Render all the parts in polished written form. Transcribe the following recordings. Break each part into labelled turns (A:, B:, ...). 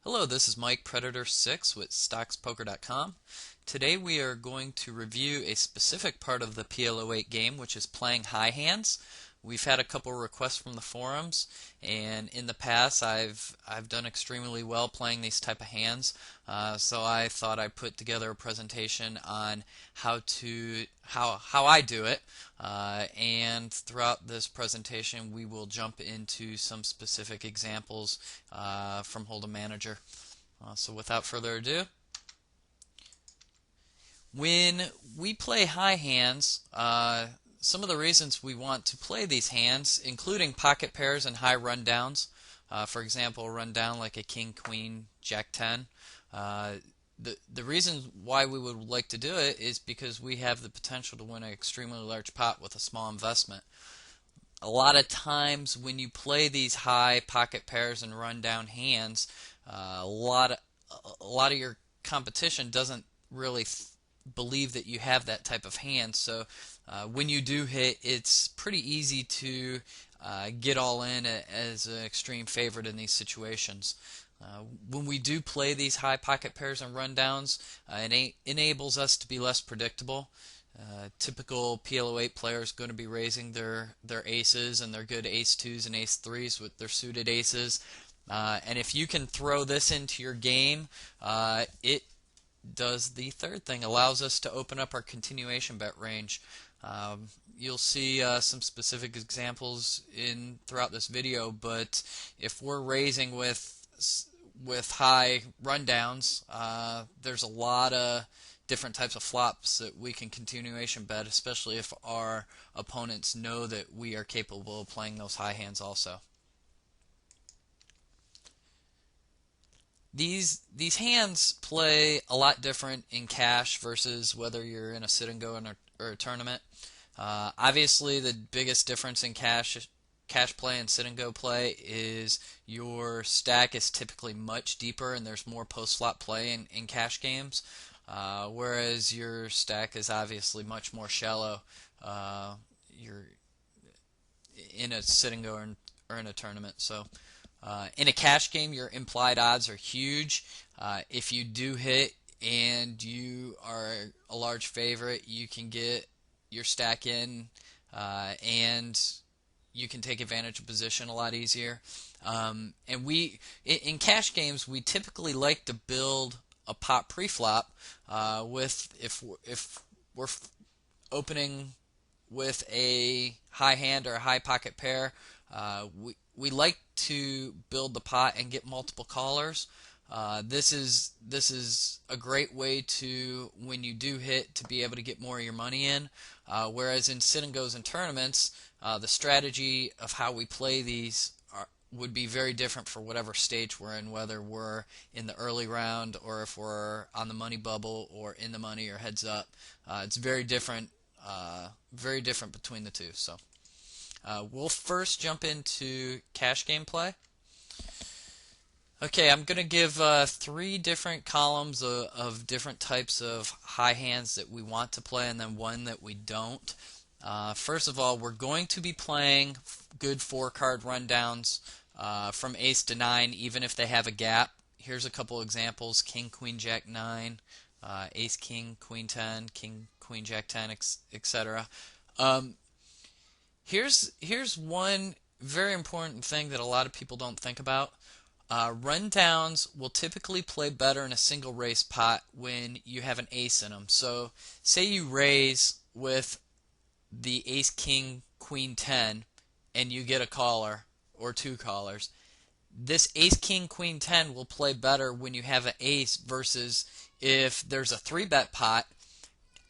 A: Hello, this is Mike Predator6 with StocksPoker.com. Today we are going to review a specific part of the PL08 game, which is playing high hands. We've had a couple requests from the forums, and in the past I've done extremely well playing these type of hands. So I thought I'd put together a presentation on how I do it. And throughout this presentation, we will jump into some specific examples from Hold'em Manager. So without further ado, when we play high hands, some of the reasons we want to play these hands, including pocket pairs and high rundowns, for example, a rundown like a king, queen, jack 10. The reason why we would like to do it is because we have the potential to win an extremely large pot with a small investment. A lot of times when you play these high pocket pairs and rundown hands, a lot of your competition doesn't really believe that you have that type of hand. So when you do hit, it's pretty easy to get all in as an extreme favorite in these situations. When we do play these high pocket pairs and rundowns, it enables us to be less predictable. Typical PL08 player is going to be raising their aces and their good ace 2s and ace 3s with their suited aces. And if you can throw this into your game, it does the third thing, allows us to open up our continuation bet range. You'll see some specific examples throughout this video, but if we're raising with high rundowns, there's a lot of different types of flops that we can continuation bet, especially if our opponents know that we are capable of playing those high hands also. These hands play a lot different in cash versus whether you're in a sit and go or a tournament. Obviously, the biggest difference in cash play and sit and go play is your stack is typically much deeper and there's more post flop play in cash games, whereas your stack is obviously much more shallow. You're in a sit and go or in a tournament. So in a cash game, your implied odds are huge. If you do hit and you are a large favorite, you can get your stack in and you can take advantage of position a lot easier. And in cash games, we typically like to build a pot pre-flop if we're opening with a high hand or a high pocket pair. We like to build the pot and get multiple callers. This is a great way to, when you do hit, to be able to get more of your money in. Whereas in sit and goes and tournaments, the strategy of how we play these would be very different for whatever stage we're in, whether we're in the early round or if we're on the money bubble or in the money or heads up. It's very different between the two. So we'll first jump into cash gameplay. Okay, I'm going to give 3 different columns of different types of high hands that we want to play and then one that we don't. First of all, we're going to be playing good 4-card rundowns from ace to 9, even if they have a gap. Here's a couple examples: king, queen, jack 9, ace, king, queen 10, king, queen, jack 10, etc. Here's one very important thing that a lot of people don't think about. Rundowns will typically play better in a single raise pot when you have an ace in them. So say you raise with the ace, king, queen 10 and you get a caller or 2 callers. This ace, king, queen 10 will play better when you have an ace versus if there's a 3-bet pot.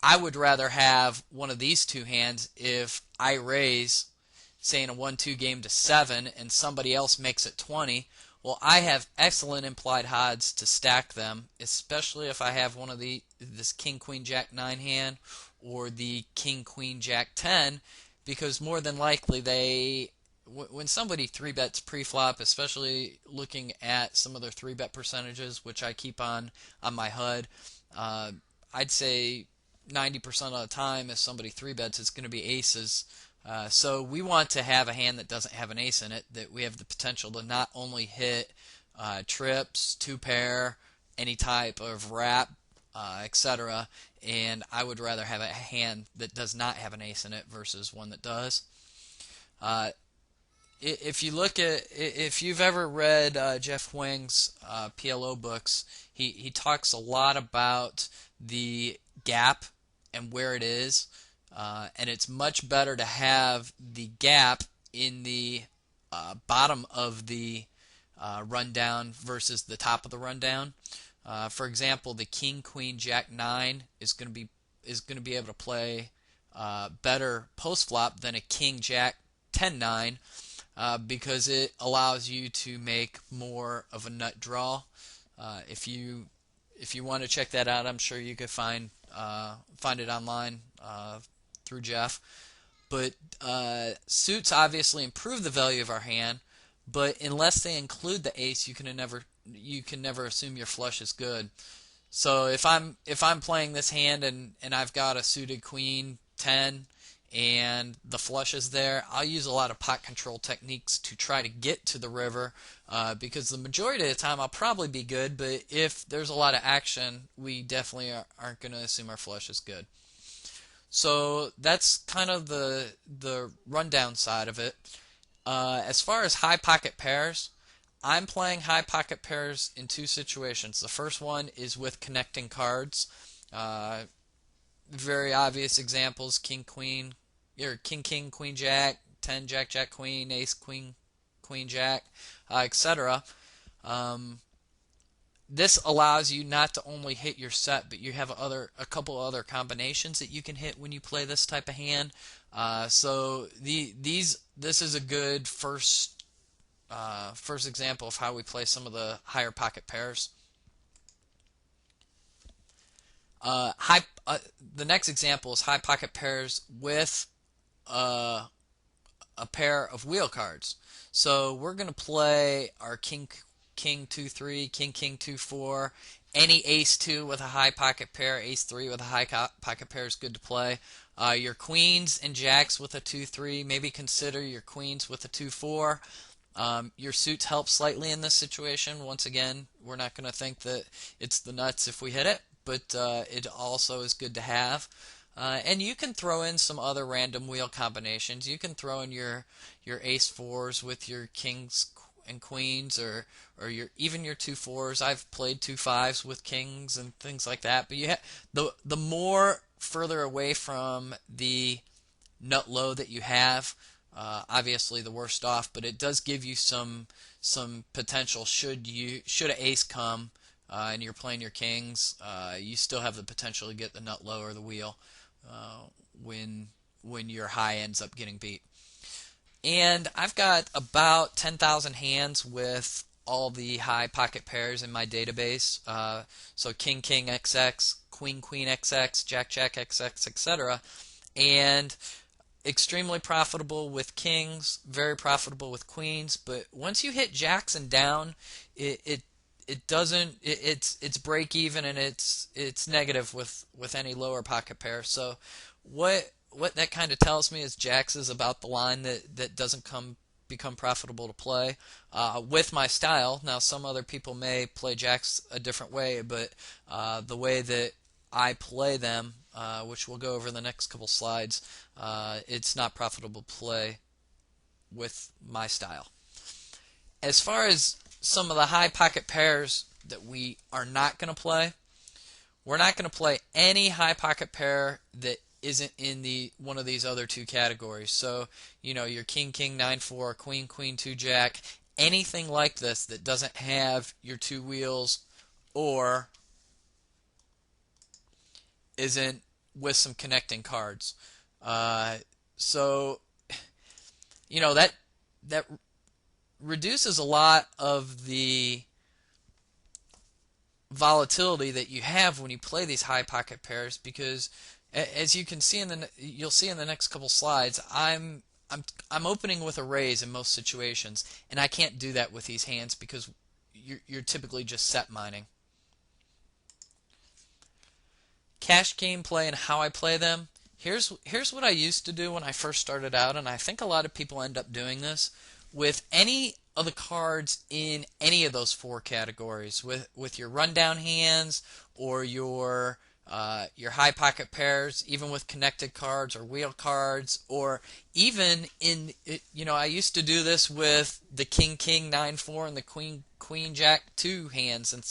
A: I would rather have one of these 2 hands if I raise, say in a 1-2 game to 7 and somebody else makes it 20. Well, I have excellent implied odds to stack them, especially if I have one of this king, queen, jack 9 hand or the king, queen, jack 10, because more than likely when somebody 3-bets pre-flop, especially looking at some of their 3-bet percentages, which I keep on my HUD, I'd say 90% of the time if somebody 3-bets, it's going to be aces. So we want to have a hand that doesn't have an ace in it, that we have the potential to not only hit trips, two pair, any type of wrap, etc. And I would rather have a hand that does not have an ace in it versus one that does. Uh, if you look at, if you've ever read Jeff Wing's PLO books, he talks a lot about the gap and where it is, and it's much better to have the gap in the bottom of the rundown versus the top of the rundown. For example, the King Queen Jack 9 is going to be able to play better post flop than a King Jack 10-9 because it allows you to make more of a nut draw. If you want to check that out, I'm sure you could find it online through Jeff. But suits obviously improve the value of our hand, but unless they include the ace, you can never assume your flush is good. So if I'm playing this hand and I've got a suited queen 10 and the flush is there, I'll use a lot of pot control techniques to try to get to the river because the majority of the time I'll probably be good, but if there's a lot of action, we definitely aren't going to assume our flush is good. So that's kind of the rundown side of it. As far as high pocket pairs, I'm playing high pocket pairs in two situations. The first one is with connecting cards. Very obvious examples: King Queen, or King King Queen Jack, 10 Jack Jack Queen, Ace Queen Queen Jack, etc. This allows you not to only hit your set, but you have a couple other combinations that you can hit when you play this type of hand. So this is a good first example of how we play some of the higher pocket pairs. The next example is high pocket pairs with a pair of wheel cards. So we're going to play our King 2-3, King 2-4, any Ace 2 with a high pocket pair, Ace 3 with a high pocket pair is good to play. Your queens and jacks with a 2-3, maybe consider your queens with a 2-4. Your suits help slightly in this situation. Once again, we're not going to think that it's the nuts if we hit it, but it also is good to have. And you can throw in some other random wheel combinations. You can throw in your Ace 4s with your kings and queens, or even your 2-4s. I've played 2-5s with kings and things like that. But the more further away from the nut low that you have, obviously the worse off. But it does give you some potential. Should an ace come and you're playing your kings, you still have the potential to get the nut low or the wheel when your high ends up getting beat. And I've got about 10,000 hands with all the high pocket pairs in my database. So King King XX, Queen Queen XX, Jack Jack XX, etc. And extremely profitable with kings, very profitable with queens. But once you hit jacks and down, it's break even, and it's negative with any lower pocket pair. So what that kind of tells me is jacks is about the line that doesn't become profitable to play with my style. Now, some other people may play jacks a different way, but the way that I play them, which we'll go over in the next couple slides, it's not profitable to play with my style. As far as some of the high pocket pairs that we are not going to play, we're not going to play any high pocket pair that isn't in one of these other two categories. So, your King King 9-4, Queen Queen 2 Jack, anything like this that doesn't have your two wheels or isn't with some connecting cards. So, that reduces a lot of the volatility that you have when you play these high pocket pairs, because as you can see you'll see in the next couple slides, I'm opening with a raise in most situations, and I can't do that with these hands because you're typically just set mining. Cash game play and how I play them. Here's what I used to do when I first started out, and I think a lot of people end up doing this. With any of the cards in any of those four categories with your rundown hands or your high pocket pairs, even with connected cards or wheel cards, or even in I used to do this with the King King 9-4 and the Queen Jack 2 hands, and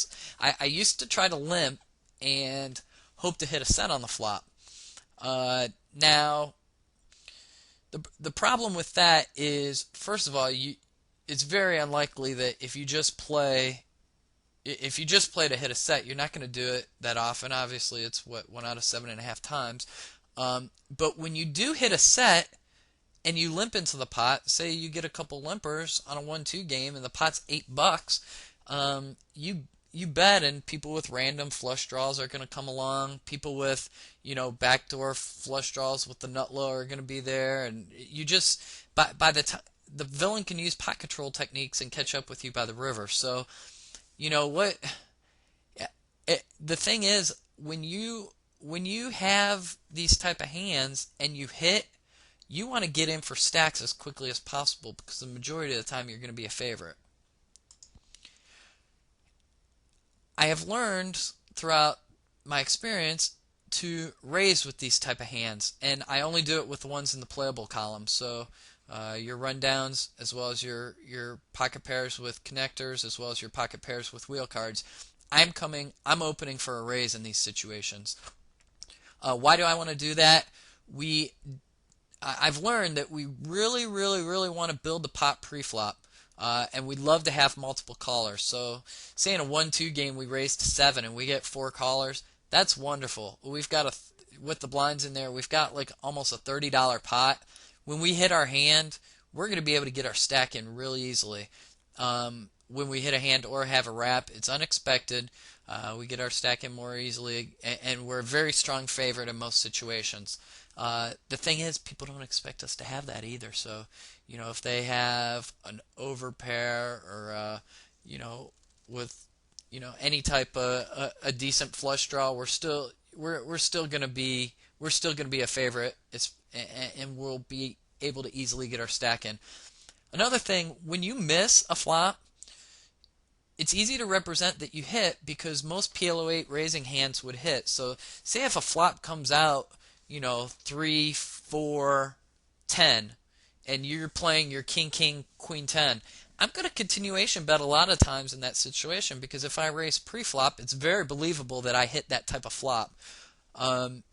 A: I used to try to limp and hope to hit a set on the flop. Now the problem with that is, first of all, it's very unlikely that if you just play to hit a set, you're not going to do it that often. Obviously, it's what, 1 out of 7.5 times. But when you do hit a set and you limp into the pot, say you get a couple limpers on a 1-2 game and the pot's $8, you bet, and people with random flush draws are going to come along. People with backdoor flush draws with the nut low are going to be there, and you just by the time the villain can use pot control techniques and catch up with you by the river. So what the thing is, when you have these type of hands and you hit, you want to get in for stacks as quickly as possible, because the majority of the time you're going to be a favorite. I have learned throughout my experience to raise with these type of hands, and I only do it with the ones in the playable column. So your rundowns, as well as your pocket pairs with connectors, as well as your pocket pairs with wheel cards. I'm opening for a raise in these situations. Why do I want to do that? I've learned that we really, really, really want to build the pot pre-flop. And we'd love to have multiple callers. So say in a 1-2 game we raise to 7 and we get 4 callers. That's wonderful. We've got with the blinds in there, we've got like almost a $30 pot. When we hit our hand, we're going to be able to get our stack in really easily. When we hit a hand or have a wrap, it's unexpected. We get our stack in more easily, and we're a very strong favorite in most situations. The thing is, people don't expect us to have that either. So, if they have an overpair or, with, any type of a decent flush draw, we're still going to be a favorite. And we'll be able to easily get our stack in. Another thing, when you miss a flop, it's easy to represent that you hit, because most PLO8 raising hands would hit. So say if a flop comes out, 3, 4, 10, and you're playing your King, King, Queen 10, I'm going to continuation bet a lot of times in that situation, because if I raise pre-flop, it's very believable that I hit that type of flop. And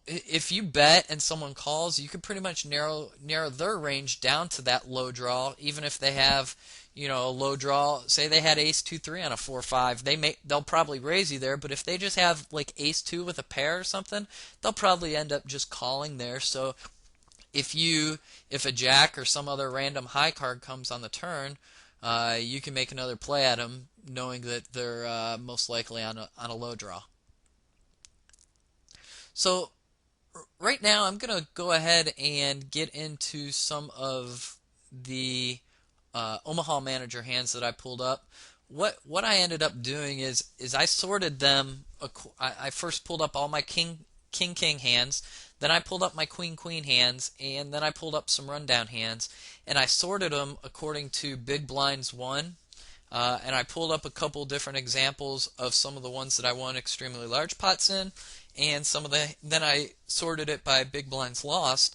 A: if you bet and someone calls, you can pretty much narrow their range down to that low draw. Even if they have, a low draw, say they had ace 2-3 on a 4-5, they'll probably raise you there. But if they just have like ace 2 with a pair or something, they'll probably end up just calling there. So if a jack or some other random high card comes on the turn, you can make another play at them, knowing that they're most likely on a low draw. So right now I'm going to go ahead and get into some of the Omaha manager hands that I pulled up. What I ended up doing is I sorted them. I first pulled up all my King hands, then I pulled up my Queen hands, and then I pulled up some rundown hands, and I sorted them according to big blinds won. And I pulled up a couple different examples of some of the ones that I won extremely large pots in, and then I sorted it by big blinds lost,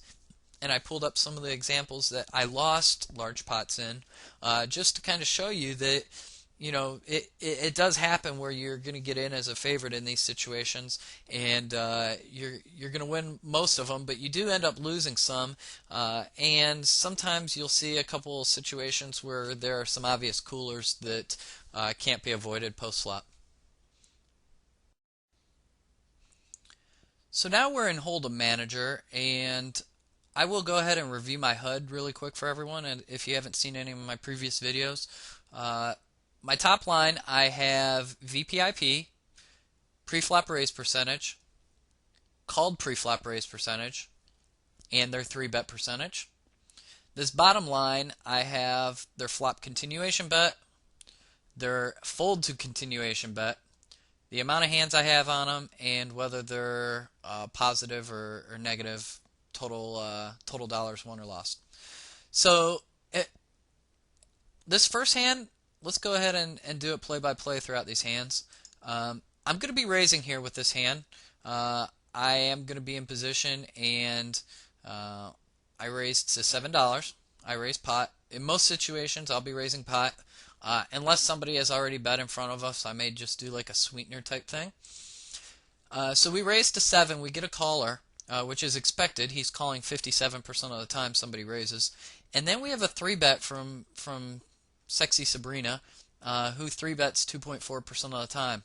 A: and I pulled up some of the examples that I lost large pots in, just to kind of show you that it does happen where you're going to get in as a favorite in these situations, and you're going to win most of them, but you do end up losing some, and sometimes you'll see a couple situations where there are some obvious coolers that can't be avoided post-flop. So now we're in Hold'em Manager, and I will go ahead and review my HUD really quick for everyone, and if you haven't seen any of my previous videos. My top line, I have VPIP, pre-flop raise percentage, called pre-flop raise percentage, and their 3-bet percentage. This bottom line, I have their flop continuation bet, their fold to continuation bet, the amount of hands I have on them, and whether they're positive or negative, total dollars won or lost. So it, this first hand, let's go ahead and do it play by play throughout these hands. I'm going to be raising here with this hand. I am going to be in position, and I raised to $7. I raised pot. In most situations, I'll be raising pot. Unless somebody has already bet in front of us, I may just do like a sweetener type thing. So we raise to 7. We get a caller, which is expected. He's calling 57% of the time somebody raises. And then we have a 3-bet from Sexy Sabrina, who 3-bets 2.4% of the time.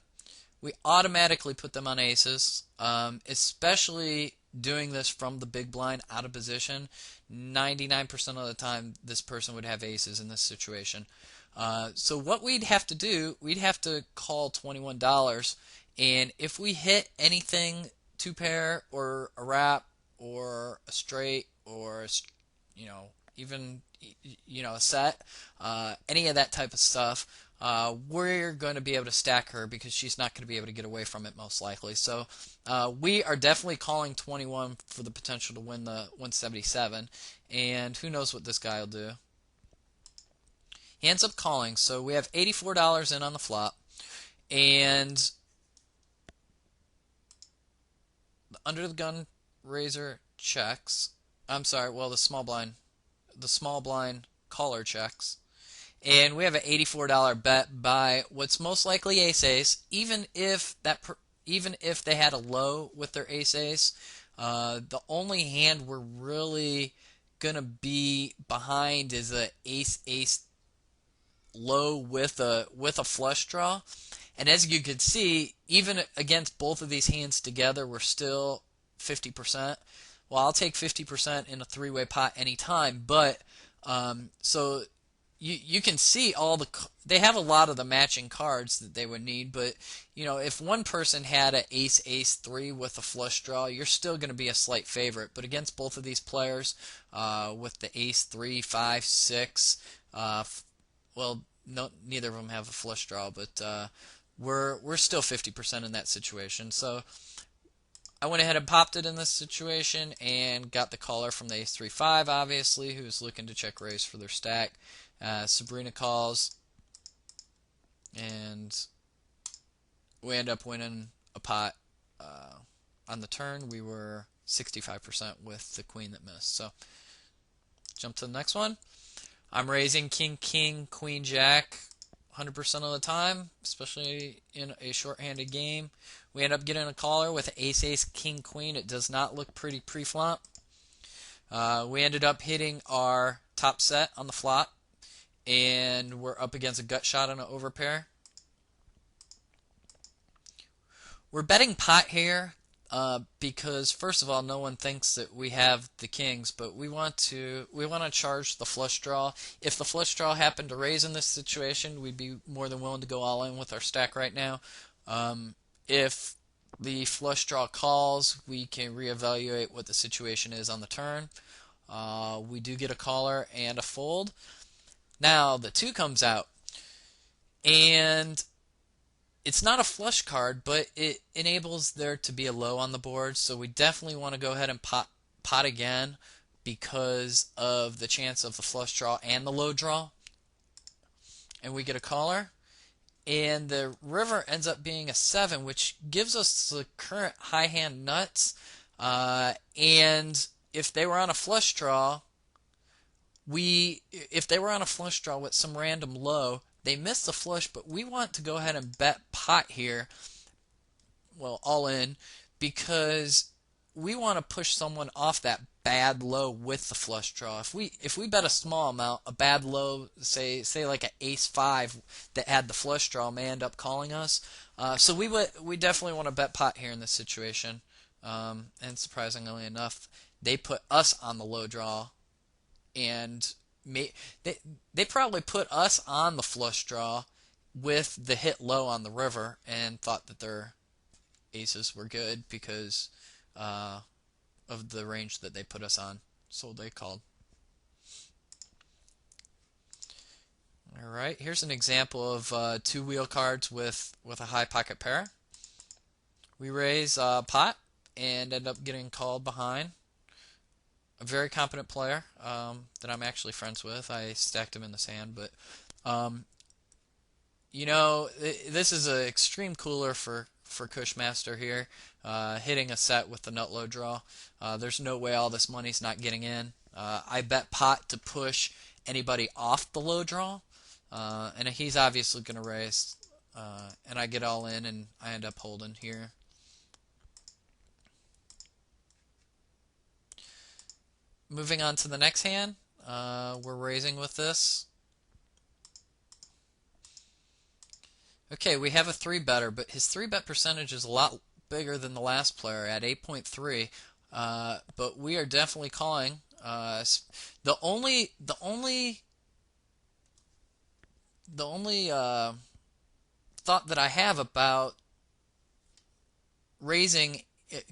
A: We automatically put them on aces, especially doing this from the big blind out of position. 99% of the time, this person would have aces in this situation. So what we'd have to do, we'd have to call $21, and if we hit anything, 2-pair or a wrap or a straight or even a set, any of that type of stuff, we're going to be able to stack her because she's not going to be able to get away from it most likely. So we are definitely calling 21 for the potential to win the 177, and who knows what this guy will do. He ends up calling, so we have $84 in on the flop, and the under the gun raiser checks. I'm sorry, well the small blind caller checks. And we have an $84 bet by what's most likely ace-ace, even if they had a low with their ace-ace. The only hand we're really gonna be behind is a ace-ace low with a flush draw. And as you can see, even against both of these hands together, we're still 50%. Well, I'll take 50% in a three-way pot anytime, but so you can see they have a lot of the matching cards that they would need, but if one person had an ace 3 with a flush draw, you're still going to be a slight favorite. But against both of these players, with the ace 3, 5, 6, well, no, neither of them have a flush draw, but we're still 50% in that situation. So I went ahead and popped it in this situation and got the caller from the ace 3-5, obviously, who's looking to check raise for their stack. Sabrina calls, and we end up winning a pot. On the turn, we were 65% with the queen that missed. So jump to the next one. I'm raising king, king, queen, jack 100% of the time, especially in a short-handed game. We end up getting a caller with ace, ace, king, queen. It does not look pretty pre-flop. We ended up hitting our top set on the flop, and we're up against a gut shot on an overpair. We're betting pot here because first of all, no one thinks that we have the kings, but we want to charge the flush draw. If the flush draw happened to raise in this situation, we'd be more than willing to go all in with our stack right now. If the flush draw calls, we can reevaluate what the situation is on the turn. We do get a caller and a fold. Now the 2 comes out, and it's not a flush card, but it enables there to be a low on the board, so we definitely want to go ahead and pot again because of the chance of the flush draw and the low draw. And we get a caller, and the river ends up being a 7, which gives us the current high hand nuts. And if they were on a flush draw, if they were on a flush draw with some random low, they miss the flush, but we want to go ahead and bet pot here, well, all in, because we want to push someone off that bad low with the flush draw. If we bet a small amount, a bad low, say like an ace 5 that had the flush draw, may end up calling us. So we definitely want to bet pot here in this situation. And surprisingly enough, they put us on the low draw. And they probably put us on the flush draw with the hit low on the river and thought that their aces were good because of the range that they put us on. So they called. Alright, here's an example of 2 wheel cards with a high pocket pair. We raise pot and end up getting called behind. a very competent player that I'm actually friends with. I stacked him in this hand, but um, this is an extreme cooler for Cushmaster here, hitting a set with the nut low draw. There's no way all this money's not getting in. I bet pot to push anybody off the low draw, and he's obviously going to raise, and I get all in, and I end up holding here. Moving on to the next hand, we're raising with this. Okay, we have a 3-better, but his 3-bet percentage is a lot bigger than the last player at 8.3. But we are definitely calling. The only thought that I have about raising,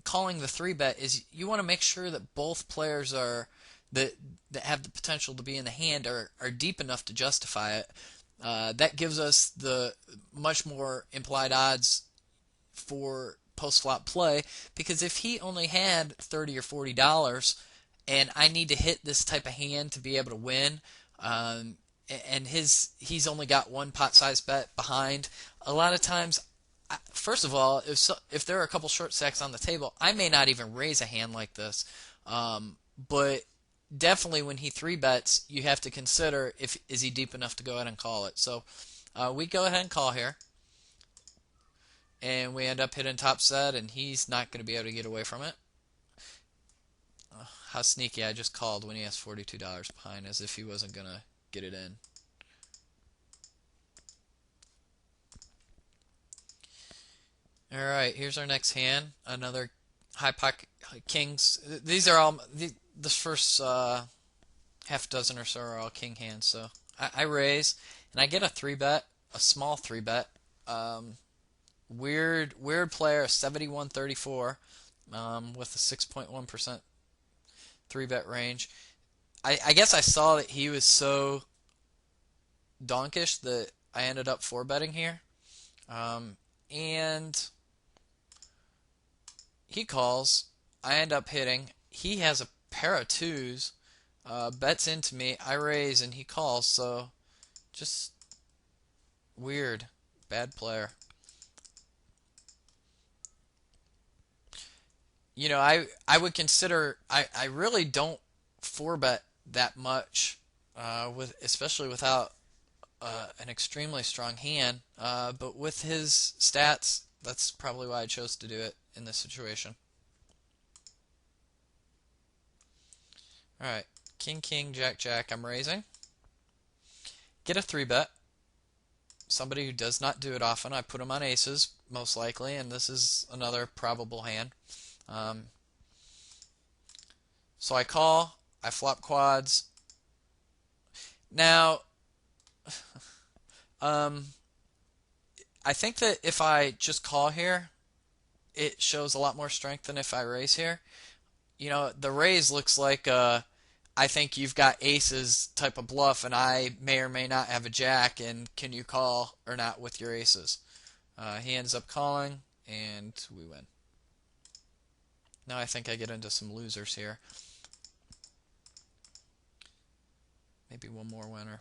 A: calling the 3-bet is you want to make sure that both players that have the potential to be in the hand are deep enough to justify it. That gives us the much more implied odds for post-flop play, because if he only had $30 or $40 and I need to hit this type of hand to be able to win, and he's only got one pot size bet behind, a lot of times, first of all, if there are a couple short stacks on the table, I may not even raise a hand like this. But definitely when he 3-bets, you have to consider is he deep enough to go ahead and call it. So we go ahead and call here, and we end up hitting top set, and he's not going to be able to get away from it. How sneaky, I just called when he has $42 behind, as if he wasn't going to get it in. Alright, here's our next hand. Another high pocket kings. These are all, the first half dozen or so are all king hands. So I raise, and I get a 3-bet, a small 3-bet. Weird player, 71-34, with a 6.1% 3-bet range. I guess I saw that he was so donkish that I ended up 4-betting here. And he calls. I end up hitting. He has a pair of 2s, bets into me. I raise, and he calls. So just weird. Bad player. I would consider, I really don't 4-bet that much, especially without an extremely strong hand. But with his stats, that's probably why I chose to do it in this situation. Alright, king, king, jack, jack, I'm raising. Get a 3-bet. Somebody who does not do it often. I put him on aces, most likely, and this is another probable hand. So I call, I flop quads. Now, I think that if I just call here, it shows a lot more strength than if I raise here. The raise looks like I think you've got aces type of bluff, and I may or may not have a jack, and can you call or not with your aces? He ends up calling, and we win. Now I think I get into some losers here. Maybe one more winner.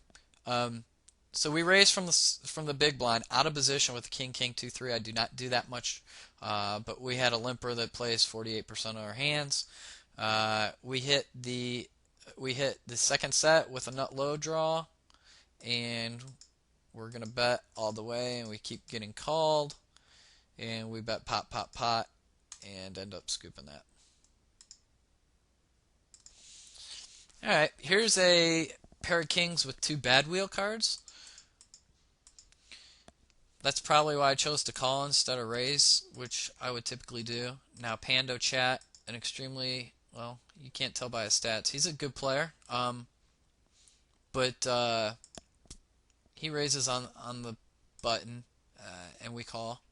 A: So we raise from the big blind, out of position with the king, king, 2, 3. I do not do that much, but we had a limper that plays 48% of our hands. We hit the second set with a nut low draw, and we're gonna bet all the way, and we keep getting called, and we bet pot, pot, pot, and end up scooping that. Alright, here's a pair of kings with 2 bad wheel cards. That's probably why I chose to call instead of raise, which I would typically do. Now Pando Chat, an extremely, well, you can't tell by his stats. He's a good player, but he raises on the button, and we call.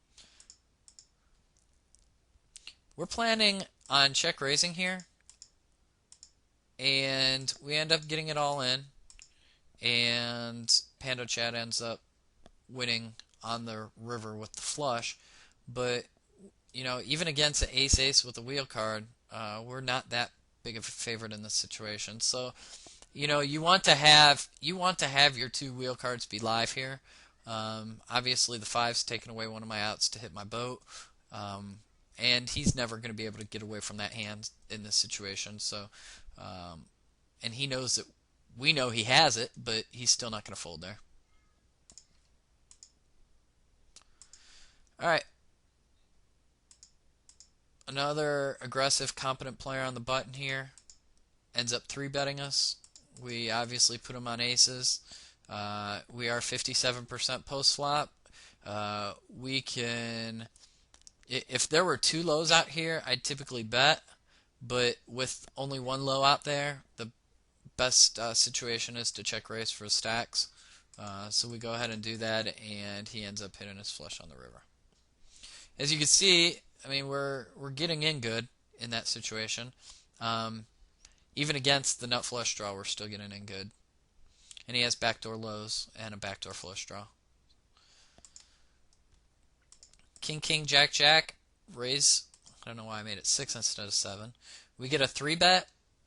A: We're planning on check raising here, and we end up getting it all in, and Pando Chat ends up winning on the river with the flush. But even against an ace-ace with a wheel card, we're not that big of a favorite in this situation. So you want to have your two wheel cards be live here. Obviously, the five's taking away one of my outs to hit my boat, um, and he's never going to be able to get away from that hand in this situation. So, and he knows that we know he has it, but he's still not going to fold there. All right, another aggressive, competent player on the button here ends up three betting us. We obviously put him on aces. We are 57% post flop. We can, if there were two lows out here, I'd typically bet, but with only one low out there, the best situation is to check raise for stacks. So we go ahead and do that, and he ends up hitting his flush on the river. As you can see, I mean, we're getting in good in that situation. Even against the nut flush draw, we're still getting in good. And he has backdoor lows and a backdoor flush draw. King, king, jack, jack. Raise. I don't know why I made it 6 instead of 7. We get a 3-bet.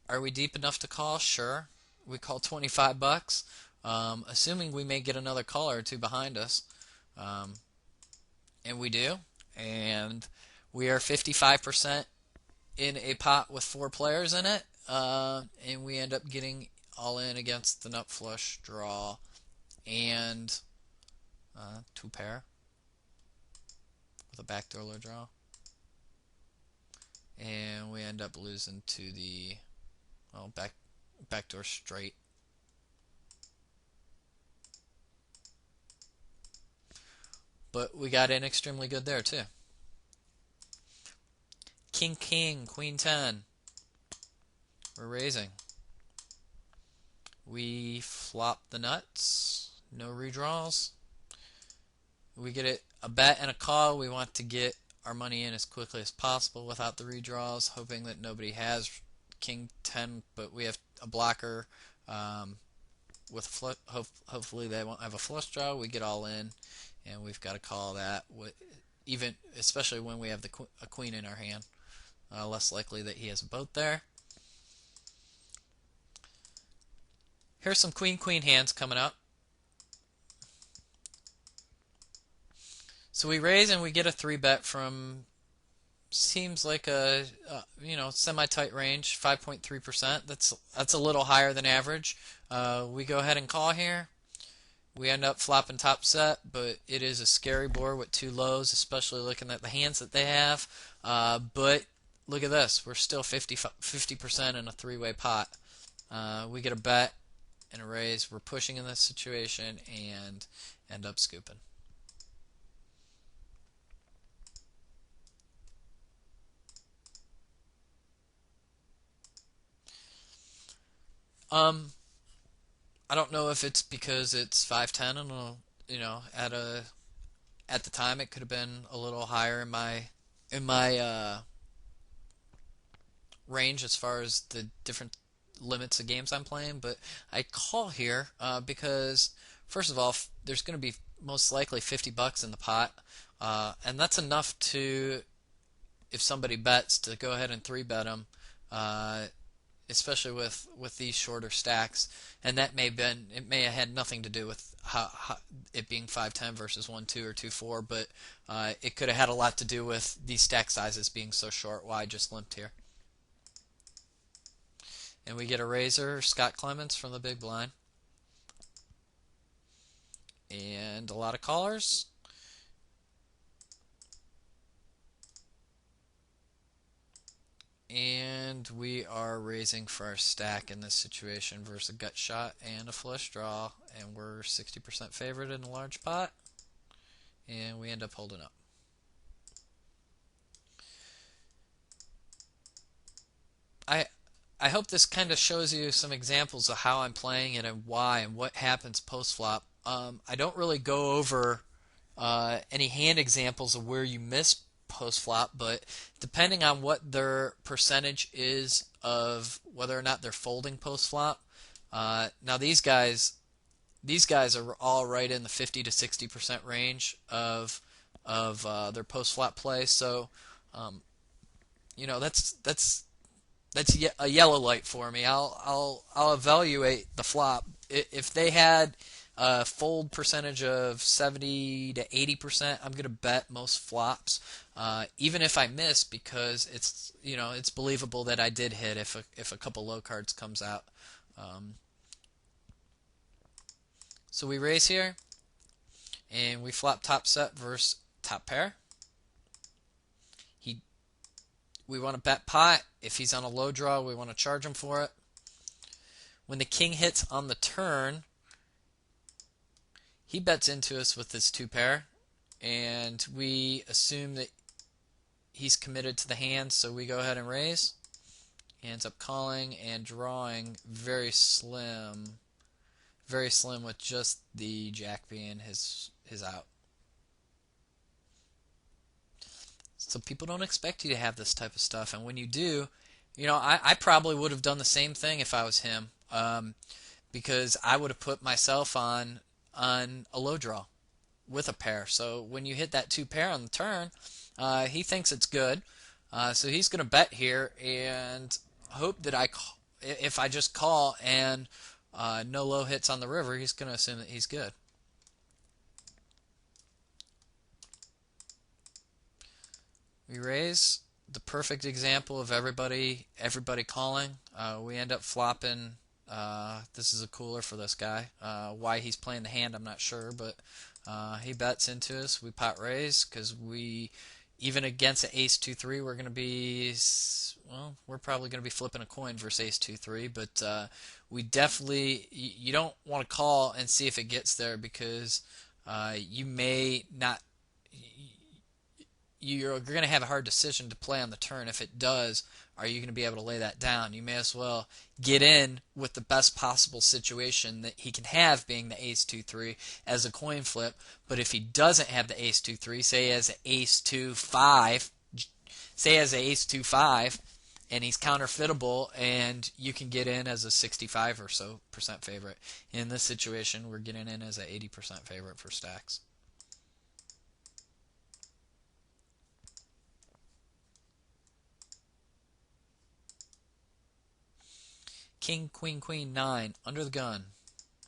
A: Are we deep enough to call? Sure. We call 25 bucks. Assuming we may get another caller or two behind us. And we do. And we are 55% in a pot with 4 players in it. And we end up getting all in against the nut flush draw and 2 pair with a backdoor low draw. And we end up losing to the backdoor straight. But we got in extremely good there too. King, king, queen 10. We're raising. We flop the nuts. No redraws. We get a bet and a call. We want to get our money in as quickly as possible without the redraws, hoping that nobody has king 10, but we have a blocker with a flush. Hopefully they won't have a flush draw. We get all in, and we've got to call that, even especially when we have a queen in our hand. Less likely that he has a boat there. Here's some queen-queen hands coming up. So we raise and we get a 3-bet from, seems like a semi-tight range, 5.3%. That's a little higher than average. We go ahead and call here. We end up flopping top set, but it is a scary board with 2 lows, especially looking at the hands that they have. But look at this. We're still 50% in a 3-way pot. We get a bet and a raise. We're pushing in this situation and end up scooping. I don't know if it's because it's 510 and at the time it could have been a little higher in my range as far as the different limits of games I'm playing, but I call here because first of all, there's going to be most likely 50 bucks in the pot, and that's enough to, if somebody bets, to go ahead and 3-bet them, especially with these shorter stacks. And it may have had nothing to do with how it being 5-10 versus 1-2 or 2-4, but it could have had a lot to do with these stack sizes being so short. Why I just limped here. And we get a raiser, Scott Clements from the big blind. And a lot of callers. And we are raising for our stack in this situation versus a gut shot and a flush draw. And we're 60% favored in a large pot. And we end up holding up. I hope this kind of shows you some examples of how I'm playing it and why and what happens post-flop. I don't really go over any hand examples of where you miss post-flop, but depending on what their percentage is of whether or not they're folding post-flop. Now these guys are all right in the 50 to 60% range of their post-flop play. So, that's That's a yellow light for me. I'll evaluate the flop. If they had a fold percentage of 70 to 80%, I'm gonna bet most flops, even if I miss, because it's believable that I did hit if a couple low cards comes out. Um, so we raise here, and we flop top set versus top pair. He We want to bet pot. If he's on a low draw, we want to charge him for it. When the king hits on the turn, he bets into us with his two pair, and we assume that he's committed to the hand, so we go ahead and raise. He ends up calling and drawing very slim with just the jack being his out. So people don't expect you to have this type of stuff, and when you do, I probably would have done the same thing if I was him, because I would have put myself on a low draw with a pair. So when you hit that two pair on the turn, he thinks it's good, so he's going to bet here and hope that if I just call and no low hits on the river, he's going to assume that he's good. We raise, the perfect example of everybody calling. We end up flopping. This is a cooler for this guy. Why he's playing the hand, I'm not sure, but he bets into us. We pot raise because even against an ace 2-3, we're probably going to be flipping a coin versus ace 2-3, but we definitely, you don't want to call and see if it gets there, because you may not. You're going to have a hard decision to play on the turn. If it does, are you going to be able to lay that down? You may as well get in with the best possible situation that he can have, being the ace 2-3 as a coin flip. But if he doesn't have the ace 2-3, say he has an ace 2-5, and he's counterfeitable, and you can get in as a 65 or so % favorite. In this situation, we're getting in as an 80% favorite for stacks. King, queen, queen, 9, under the gun,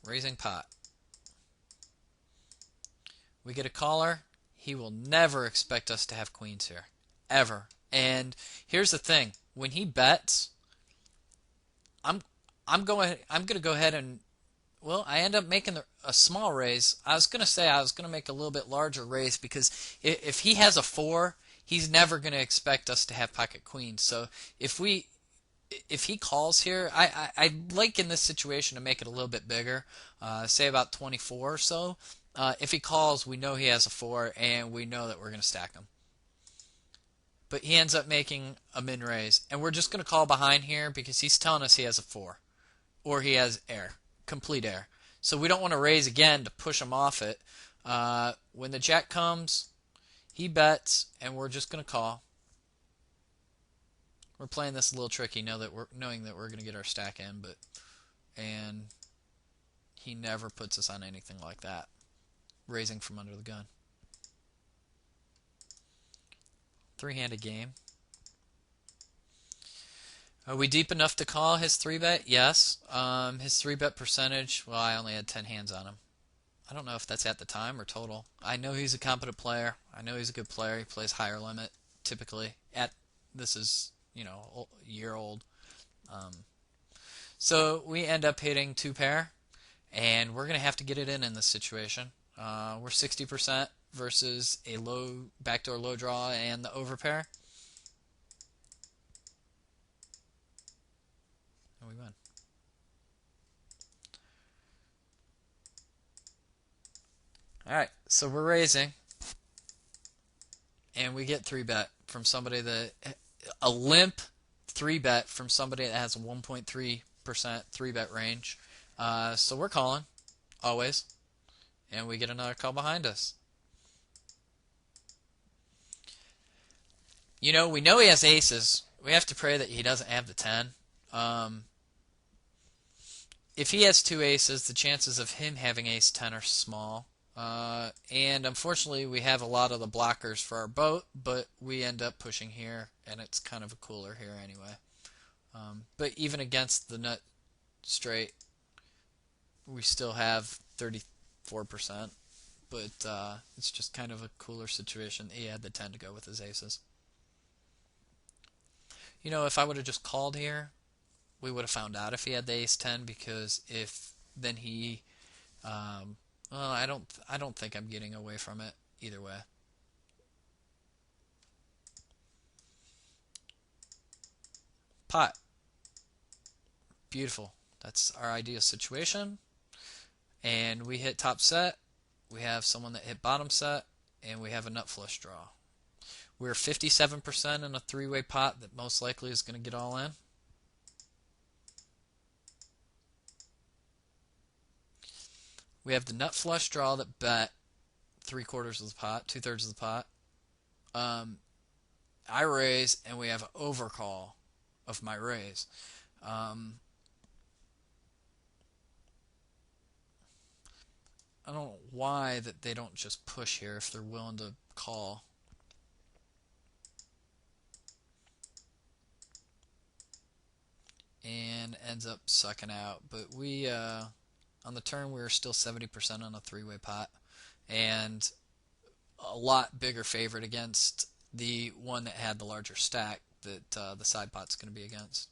A: raising pot. We get a caller. He will never expect us to have queens here, ever. And here's the thing: when he bets, I'm going to go ahead and, well, I end up making a small raise. I was going to say I was going to make a little bit larger raise, because if he has a 4, he's never going to expect us to have pocket queens. So if he calls here, I like in this situation to make it a little bit bigger, say about 24 or so. If he calls, we know he has a 4, and we know that we're going to stack him. But he ends up making a min raise, and we're just going to call behind here because he's telling us he has a 4, or he has air, complete air. So we don't want to raise again to push him off it. When the jack comes, he bets, and we're just going to call. We're playing this a little tricky, knowing that we're going to get our stack in, and he never puts us on anything like that, raising from under the gun. Three-handed game. Are we deep enough to call his 3-bet? Yes. His 3-bet percentage, well, I only had 10 hands on him. I don't know if that's at the time or total. I know he's a competent player. I know he's a good player. He plays higher limit, typically. This is, a year old. So we end up hitting 2 pair, and we're going to have to get it in this situation. We're 60% versus a low backdoor low draw and the overpair. And we win. Alright, so we're raising, and we get 3-bet from somebody a limp 3-bet from somebody that has a 1.3% 3-bet range. So we're calling, always, and we get another call behind us. We know he has aces. We have to pray that he doesn't have the 10. If he has 2 aces, the chances of him having ace 10 are small. And unfortunately, we have a lot of the blockers for our boat, but we end up pushing here, and it's kind of a cooler here anyway. But even against the nut straight, we still have 34%. But it's just kind of a cooler situation. He had the 10 to go with his aces. You know, if I would have just called here, we would have found out if he had the ace 10, because if then he well, I don't think I'm getting away from it either way. Pot. Beautiful. That's our ideal situation. And we hit top set. We have someone that hit bottom set, and we have a nut flush draw. We're 57% in a three-way pot that most likely is going to get all in. We have the nut flush draw that bet 3/4 of the pot, 2/3 of the pot. I raise, and we have an overcall of my raise. I don't know why that they don't just push here if they're willing to call. And ends up sucking out. But we, on the turn, we were still 70% on a three-way pot. And a lot bigger favorite against the one that had the larger stack that the side pot's going to be against.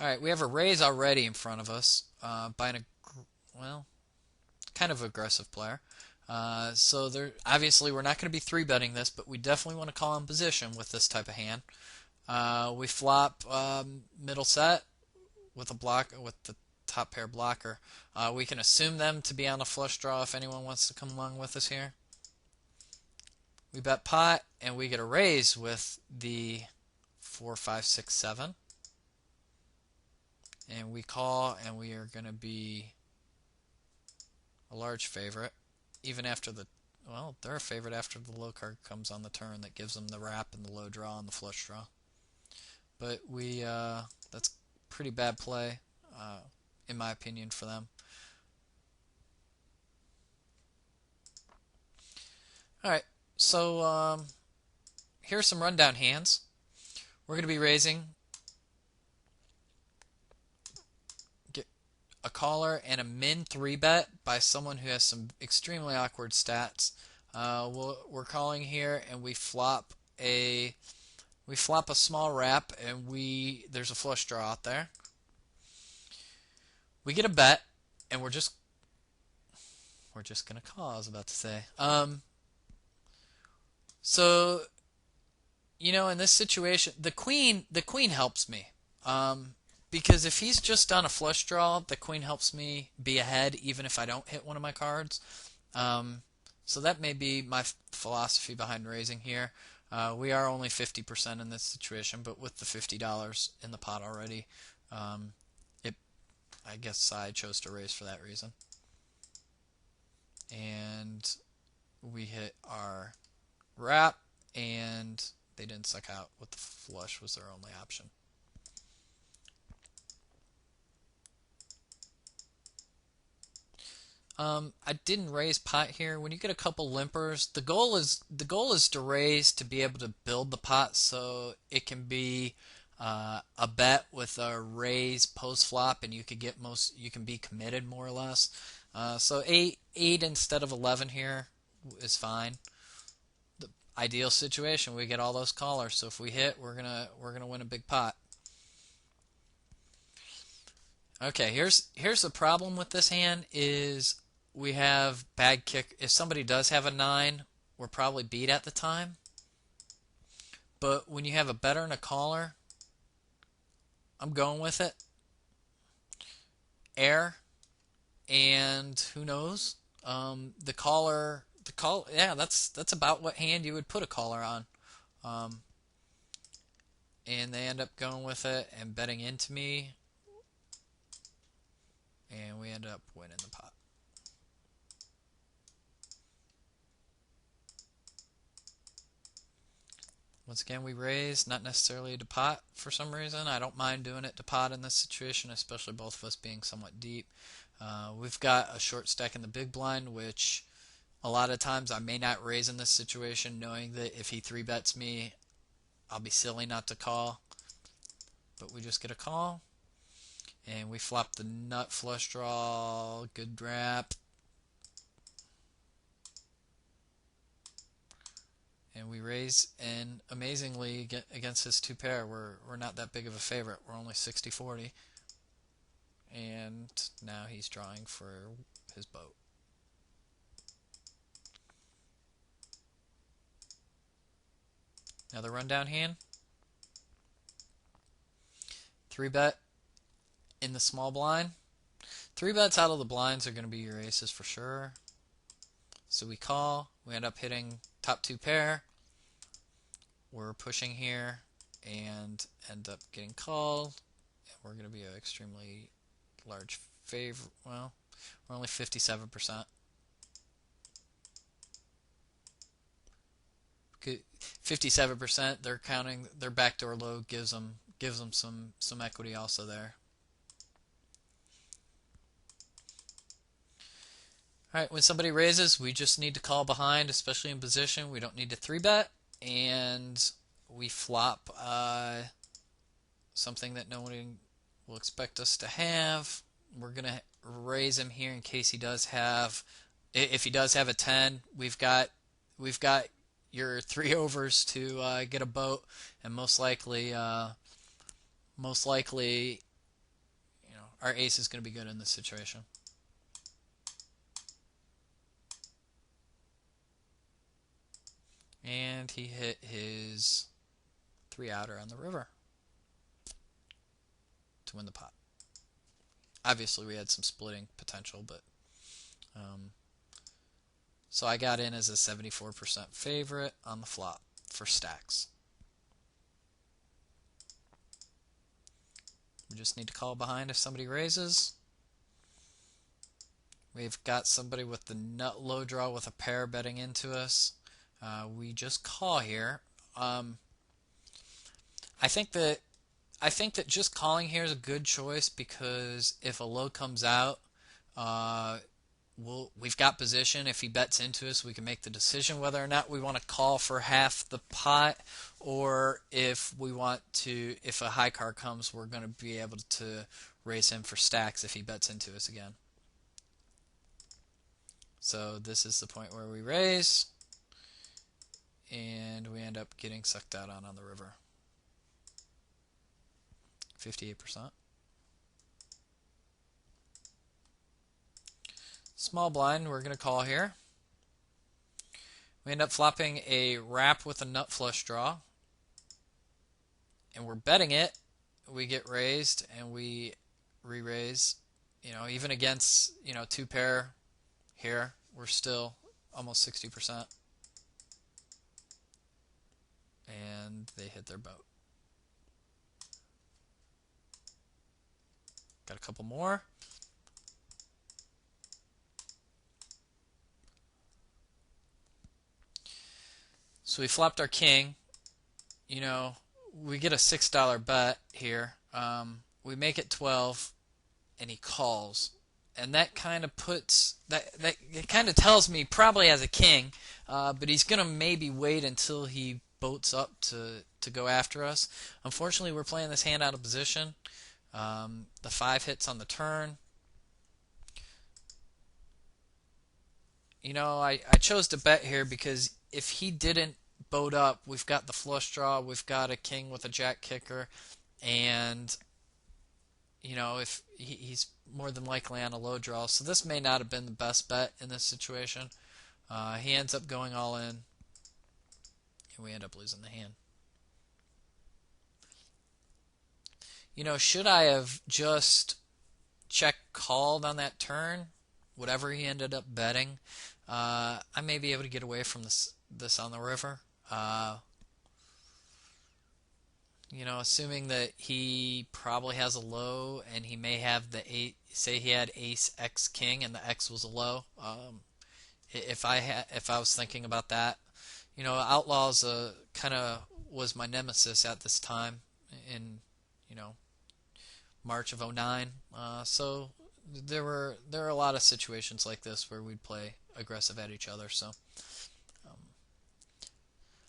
A: Alright, we have a raise already in front of us by an, well, kind of aggressive player. So there, obviously we're not going to be 3-betting this, but we definitely want to call in position with this type of hand. We flop middle set with a block with the top pair blocker. We can assume them to be on a flush draw if anyone wants to come along with us here. We bet pot, and we get a raise with the 4, 5, 6, 7. And we call, and we are going to be a large favorite, even after the, well, they're a favorite after the low card comes on the turn that gives them the wrap and the low draw and the flush draw. But we, that's pretty bad play, in my opinion, for them. Alright, so here's some rundown hands. We're going to be raising a caller and a min 3-bet by someone who has some extremely awkward stats. We're calling here, and we flop a small wrap, and there's a flush draw out there. We get a bet, and we're just gonna call. I was about to say. So, you know, in this situation, the queen helps me. Because if he's just on a flush draw, the queen helps me be ahead even if I don't hit one of my cards. So that may be my philosophy behind raising here. We are only 50% in this situation, but with the $50 in the pot already, I guess I chose to raise for that reason. And we hit our wrap, and they didn't suck out with the flush was their only option. I didn't raise pot here. When you get a couple limpers, the goal is to raise to be able to build the pot so it can be a bet with a raise post flop, and you can be committed more or less. So eight instead of 11 here is fine. The ideal situation, we get all those callers. So if we hit, we're gonna win a big pot. Okay, here's the problem with this hand is we have bad kick. If somebody does have a 9, we're probably beat at the time. But when you have a better and a caller, I'm going with it. Air, and who knows? The call, yeah, that's about what hand you would put a caller on. And they end up going with it and betting into me, and we end up winning the pot. Once again, we raise, not necessarily to pot for some reason. I don't mind doing it to pot in this situation, especially both of us being somewhat deep. We've got a short stack in the big blind, which A lot of times I may not raise in this situation, knowing that if he 3-bets me, I'll be silly not to call. But we just get a call. And we flop the nut flush draw. Good wrap. And we raise, and amazingly, against his 2-pair, we're not that big of a favorite. We're only 60-40. And now he's drawing for his boat. Another rundown hand. 3-bet in the small blind. 3-bets out of the blinds are going to be your aces for sure. So we call. We end up hitting top 2-pair. We're pushing here and end up getting called. And we're going to be an extremely large favor. Well, we're only 57%. 57%. They're counting their backdoor low gives them some equity also there. Alright, when somebody raises, we just need to call behind, especially in position. We don't need to 3-bet, and we flop something that no one will expect us to have. We're going to raise him here in case he does have, if he does have a 10, we've got your 3 overs to get a boat, and most likely, our ace is going to be good in this situation. And he hit his 3-outer on the river to win the pot. Obviously, we had some splitting potential, but so I got in as a 74% favorite on the flop for stacks. We just need to call behind if somebody raises. We've got somebody with the nut low draw with a pair betting into us. We just call here. I think that just calling here is a good choice because if a low comes out, we've got position. If he bets into us, we can make the decision whether or not we want to call for half the pot, or if a high card comes, we're going to be able to raise him for stacks if he bets into us again. So this is the point where we raise, and we end up getting sucked out on the river. 58%. Small blind, we're going to call here. We end up flopping a wrap with a nut flush draw, and we're betting it. We get raised, and we re-raise. Even against 2-pair here, we're still almost 60%. And they hit their boat. Got a couple more. So we flopped our king. We get a $6 bet here. We make it 12, and he calls. And that kind of it kind of tells me probably has a king, but he's going to maybe wait until he boats up to go after us. Unfortunately, we're playing this hand out of position. The 5 hits on the turn. I chose to bet here because if he didn't boat up, we've got the flush draw, we've got a king with a jack kicker, and if he's more than likely on a low draw. So this may not have been the best bet in this situation. He ends up going all in, and we end up losing the hand. Should I have just check called on that turn, whatever he ended up betting, I may be able to get away from this on the river. Assuming that he probably has a low and he may have the 8, say he had ace x king and the x was a low. If I was thinking about that, Outlaws kind of was my nemesis at this time in March of 09. So there were a lot of situations like this where we'd play aggressive at each other. So um,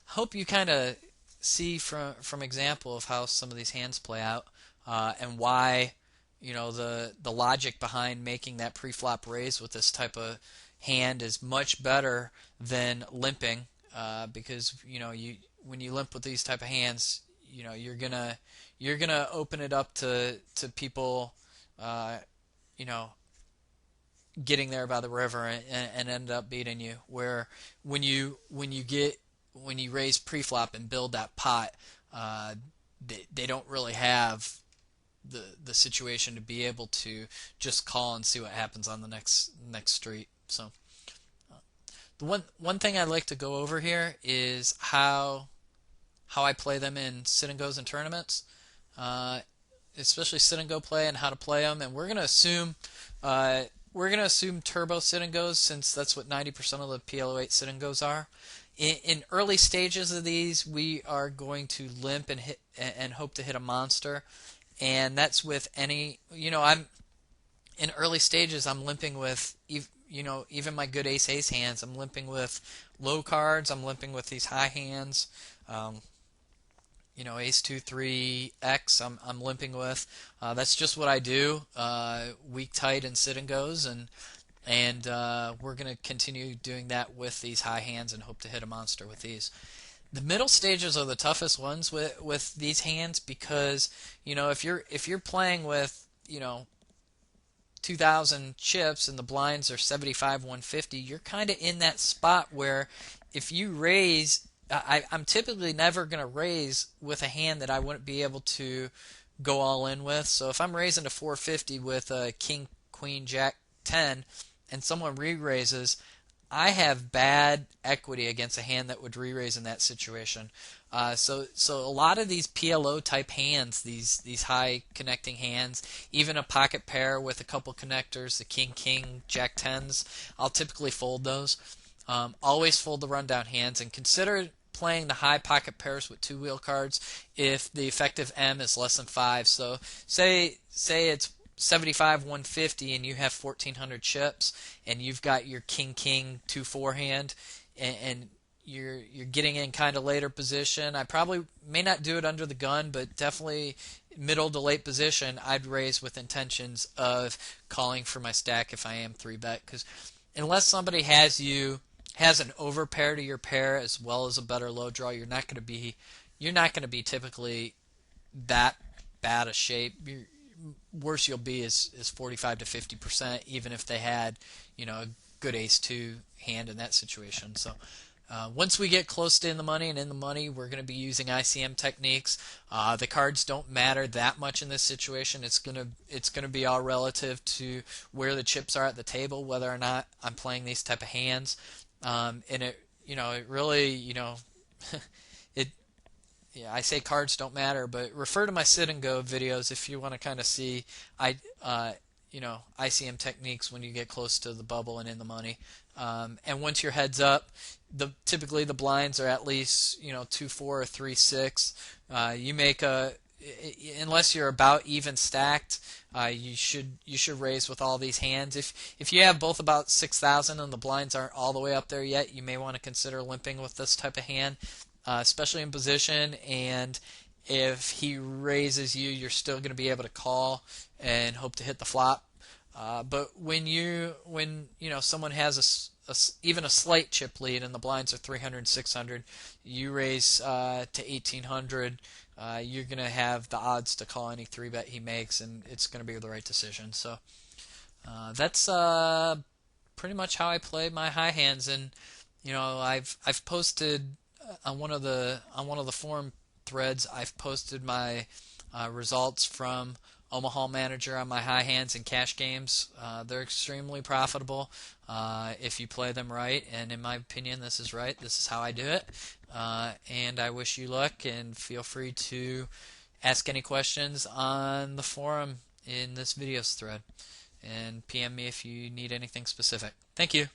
A: hope you kind of see from example of how some of these hands play out, and why the logic behind making that pre-flop raise with this type of hand is much better than limping, because you when you limp with these type of hands, you're gonna open it up to people, you know getting there by the river, and end up beating you. Where when you raise pre-flop and build that pot, uh, they don't really have the situation to be able to just call and see what happens on the next street. So the one thing I'd like to go over here is how I play them in sit and goes and tournaments, uh, especially sit and go play, and how to play them. And uh, we're gonna assume turbo sit and goes, since that's what 90% of the PL08 sit and goes are. In early stages of these, we are going to limp and hope to hit a monster, and that's with any. I'm in early stages. I'm limping with even my good ace hands. I'm limping with low cards. I'm limping with these high hands. Um, ace 2 3 X. I'm limping with. That's just what I do. Weak tight and sit and goes, and we're going to continue doing that with these high hands and hope to hit a monster with these. The middle stages are the toughest ones with these hands, because if you're playing with 2,000 chips and the blinds are 75 150, you're kind of in that spot where if you raise, I'm typically never going to raise with a hand that I wouldn't be able to go all in with. So if I'm raising to 450 with a king queen jack 10 and someone re-raises, I have bad equity against a hand that would re-raise in that situation. So a lot of these PLO type hands, these high connecting hands, even a pocket pair with a couple connectors, the king jack tens, I'll typically fold those. Always fold the rundown hands, and consider playing the high pocket pairs with two wheel cards if the effective M is less than 5. So say it's 75 150 and you have 1,400 chips, and you've got your king 2 4 hand, and you're getting in kind of later position. I probably may not do it under the gun, but definitely middle to late position, I'd raise with intentions of calling for my stack if I am 3-bet, because unless somebody has an overpair to your pair as well as a better low draw, you're not going to be typically that bad a shape. Worse you'll be is 45 to 50%, even if they had a good ace 2 hand in that situation. So once we get close to in the money, we're going to be using ICM techniques. The cards don't matter that much in this situation. It's gonna be all relative to where the chips are at the table, whether or not I'm playing these type of hands. And it really, it. Yeah, I say cards don't matter, but refer to my sit and go videos if you want to kind of see ICM techniques when you get close to the bubble and in the money. And once your head's up, typically the blinds are at least 2 4 or 3 6. You make unless you're about even stacked, you should raise with all these hands. If you have both about 6,000 and the blinds aren't all the way up there yet, you may want to consider limping with this type of hand, especially in position. And if he raises you, you're still going to be able to call and hope to hit the flop. But when someone has even a slight chip lead and the blinds are 300, 600, you raise to 1,800, you're going to have the odds to call any 3-bet he makes, and it's going to be the right decision. So that's pretty much how I play my high hands. And I've posted on one of the forum threads, I've posted my results from Omaha Manager on my high hands and cash games. They're extremely profitable if you play them right, and in my opinion, this is right. This is how I do it, and I wish you luck, and feel free to ask any questions on the forum in this video's thread, and PM me if you need anything specific. Thank you.